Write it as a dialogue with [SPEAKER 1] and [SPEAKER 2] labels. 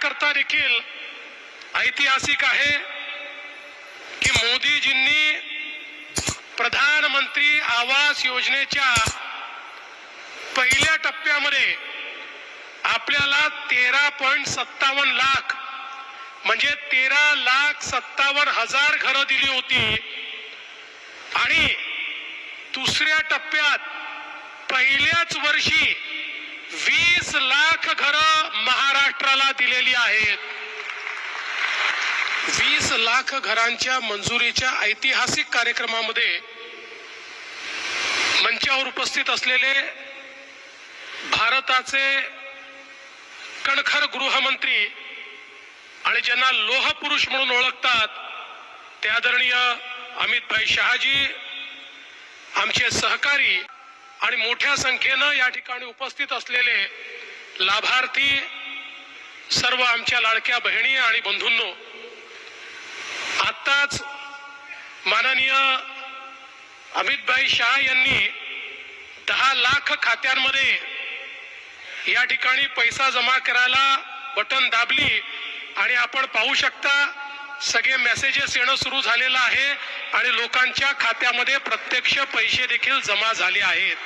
[SPEAKER 1] याकरता देखील ऐतिहासिक आहे की मोदीजींनी प्रधानमंत्री आवास योजनेच्या पहिल्या टप्प्यामध्ये आपल्याला 13.57 लाख म्हणजे 13,57,000 घरं दिली होती आणि दुसऱ्या टप्प्यात पहिल्याच वर्षी 20 लाख घरं महाराष्ट्राला दिलेली आहेत। 20 लाख घरांच्या मंजुरीच्या ऐतिहासिक कार्यक्रमामध्ये मंचावर उपस्थित असलेले भारताचे कणखर गृहमंत्री आणि ज्यांना लोह पुरुष म्हणून ओळखतात ते आदरणीय अमितभाई शहाजी, आमचे सहकारी आणि मोठ्या संख्येने या ठिकाणी उपस्थित असलेले लाभार्थी, सर्व आमच्या लाडक्या बहिणी आणि बंधूंनो, आताच माननीय अमितभाई शाह यांनी 10 लाख खात्यांमध्ये या ठिकाणी पैसा जमा करायला बटन दाबली आणि आपण पाहू शकता सगळे मेसेजेस येणं सुरू झालेलं आहे आणि लोकांच्या खात्यामध्ये प्रत्यक्ष पैसे देखील जमा झाले आहेत।